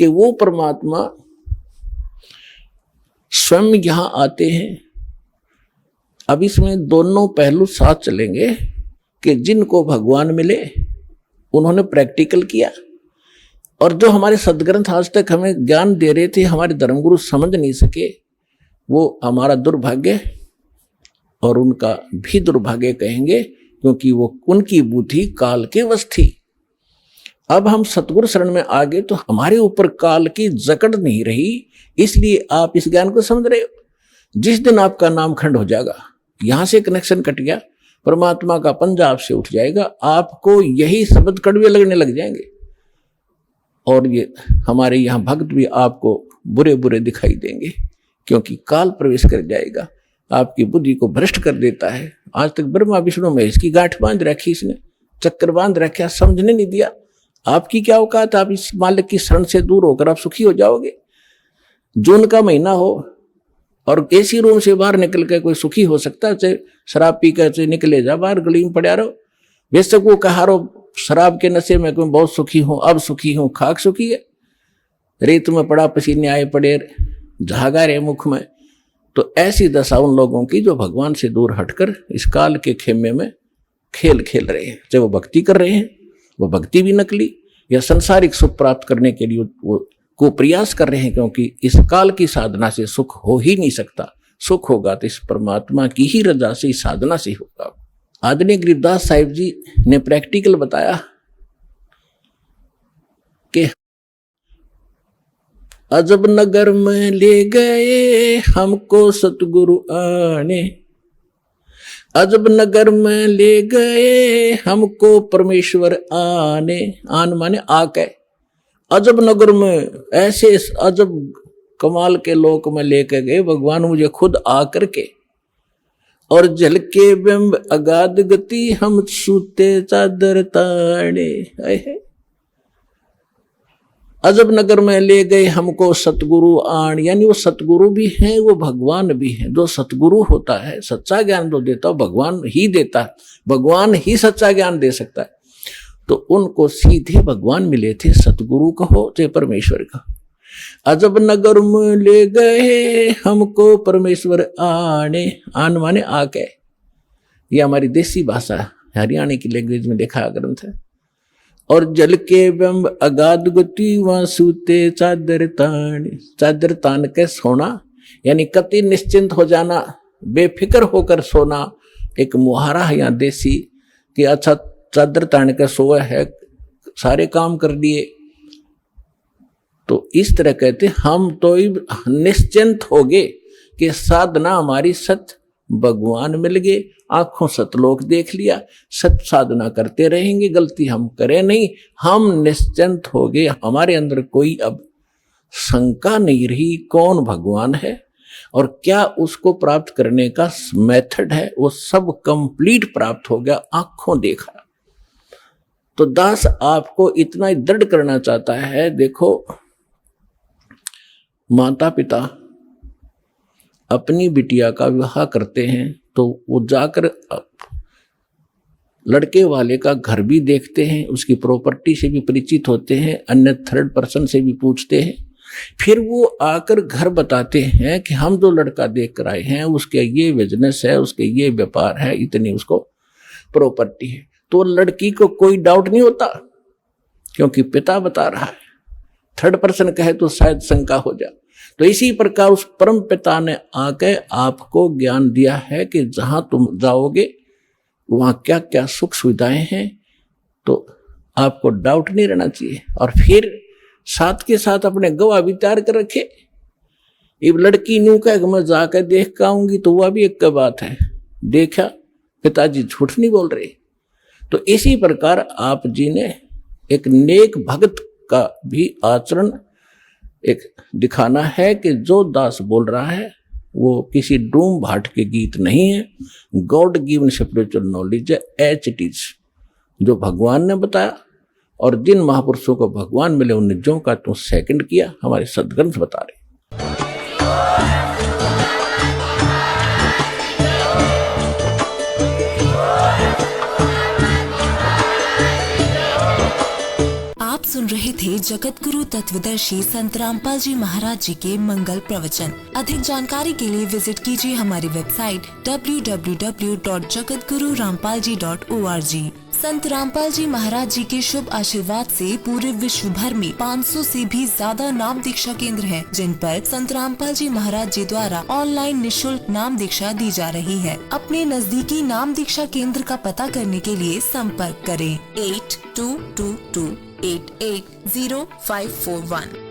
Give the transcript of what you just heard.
कि वो परमात्मा स्वयं यहां आते हैं। अब इसमें दोनों पहलू साथ चलेंगे कि जिनको भगवान मिले उन्होंने प्रैक्टिकल किया, और जो हमारे सदग्रंथ आज तक हमें ज्ञान दे रहे थे, हमारे धर्मगुरु समझ नहीं सके, वो हमारा दुर्भाग्य और उनका भी दुर्भाग्य कहेंगे, क्योंकि वो उनकी बुद्धि काल के वश थी। अब हम सतगुरु शरण में आ गए तो हमारे ऊपर काल की जकड़ नहीं रही, इसलिए आप इस ज्ञान को समझ रहे हो। जिस दिन आपका नाम खंड हो जाएगा, यहां से कनेक्शन कट गया, परमात्मा का पंजा आपसे उठ जाएगा, आपको यही शब्द कड़वे लगने लग जाएंगे, और ये हमारे यहाँ भक्त भी आपको बुरे बुरे दिखाई देंगे, क्योंकि काल प्रवेश कर जाएगा, आपकी बुद्धि को भ्रष्ट कर देता है। आज तक ब्रह्मा विष्णु में इसकी गांठ बांध रखी, इसने चक्कर बांध रखा, समझने नहीं दिया। आपकी क्या औकात, आप इस मालिक की शरण से दूर होकर आप सुखी हो जाओगे। जून का महीना हो और एसी रूम से बाहर निकल कर कोई सुखी हो सकता है? चाहे शराब पी कर निकले जा बाहर, गली में पड़ा रहो, बेशक वो कहा रहो शराब के नशे में मैं बहुत सुखी हूं, अब सुखी हूं, खाक सुखी है, रेत में पड़ा पसीने आए पड़े, झागा रहे मुख में। तो ऐसी दशा उन लोगों की जो भगवान से दूर हटकर इस काल के खेमे में खेल खेल रहे हैं। चाहे वो भक्ति कर रहे हैं, वो भक्ति भी नकली, या संसारिक सुख प्राप्त करने के लिए वो को प्रयास कर रहे हैं, क्योंकि इस काल की साधना से सुख हो ही नहीं सकता। सुख होगा तो इस परमात्मा की ही रजा से, इस साधना से होगा। आदरणीय गरीबदास साहिब जी ने प्रैक्टिकल बताया कि अजब नगर में ले गए हमको सतगुरु आने, अजब नगर में ले गए हमको परमेश्वर आने। आन माने आके, अजब नगर में ऐसे अजब कमाल के लोक में लेके गए भगवान मुझे खुद आकर के, और झलके बिंब अगाध गति हम सूते चादर ताड़े। अजब नगर में ले गए हमको सतगुरु आण, यानी वो सतगुरु भी हैं, वो भगवान भी हैं। जो सतगुरु होता है, सच्चा ज्ञान जो देता है भगवान ही देता है, भगवान ही सच्चा ज्ञान दे सकता है। तो उनको सीधे भगवान मिले थे, सतगुरु कहो चाहे परमेश्वर कहो। अजब नगर में ले गए हमको परमेश्वर आने, आन माने आके, ये हमारी देसी भाषा हरियाणा की लैंग्वेज में देखा ग्रंथ है। और जल के बिंब अगाध गति वहां सूते चादर तान, चादर तान के सोना, यानी कति निश्चिंत हो जाना, बेफिक्र होकर सोना। एक मुहारा है यहाँ देसी कि अच्छा चादर तान के सोया है, सारे काम कर दिए। तो इस तरह कहते हम तो निश्चिंत हो गए कि साधना हमारी सत भगवान मिल गए, आंखों सतलोक देख लिया, सत साधना करते रहेंगे, गलती हम करें नहीं, हम निश्चिंत हो गए। हमारे अंदर कोई अब शंका नहीं रही कौन भगवान है और क्या उसको प्राप्त करने का मेथड है, वो सब कंप्लीट प्राप्त हो गया, आंखों देखा। तो दास आपको इतना ही दृढ़ करना चाहता है। देखो, माता पिता अपनी बिटिया का विवाह करते हैं तो वो जाकर लड़के वाले का घर भी देखते हैं, उसकी प्रॉपर्टी से भी परिचित होते हैं, अन्य थर्ड पर्सन से भी पूछते हैं। फिर वो आकर घर बताते हैं कि हम जो लड़का देख कर आए हैं उसके ये बिजनेस है, उसके ये व्यापार है, इतनी उसको प्रॉपर्टी है। तो लड़की को कोई डाउट नहीं होता क्योंकि पिता बता रहा है। थर्ड पर्सन कहे तो शायद शंका हो जाए। तो इसी प्रकार उस परम पिता ने आके आपको ज्ञान दिया है कि जहां तुम जाओगे वहां क्या क्या सुख सुविधाएं हैं, तो आपको डाउट नहीं रहना चाहिए। और फिर साथ के साथ अपने गवाह भी तैयार कर रखे। ये लड़की न्यू कह मैं जाकर देख के आऊंगी तो वह भी एक बात है, देखा पिताजी झूठ नहीं बोल रहे। तो इसी प्रकार आप जी ने एक नेक भक्त का भी आचरण एक दिखाना है कि जो दास बोल रहा है वो किसी डूम भाट के गीत नहीं है, गॉड गिवन स्पिरिचुअल नॉलेज है, एच इट इज, जो भगवान ने बताया। और जिन महापुरुषों को भगवान मिले उन निजों का तो सेकंड किया, हमारे सदग्रंथ बता रहे। आप सुन रहे थे जगत गुरु तत्वदर्शी संत रामपाल जी महाराज जी के मंगल प्रवचन। अधिक जानकारी के लिए विजिट कीजिए हमारी वेबसाइट www.jagatgururampalji.org। संत रामपाल जी महाराज जी के शुभ आशीर्वाद से पूरे विश्व भर में 500 से भी ज्यादा नाम दीक्षा केंद्र हैं, जिन पर संत रामपाल जी महाराज जी द्वारा ऑनलाइन निशुल्क नाम दीक्षा दी जा रही है। अपने नजदीकी नाम दीक्षा केंद्र का पता करने के लिए संपर्क करें 8222880541।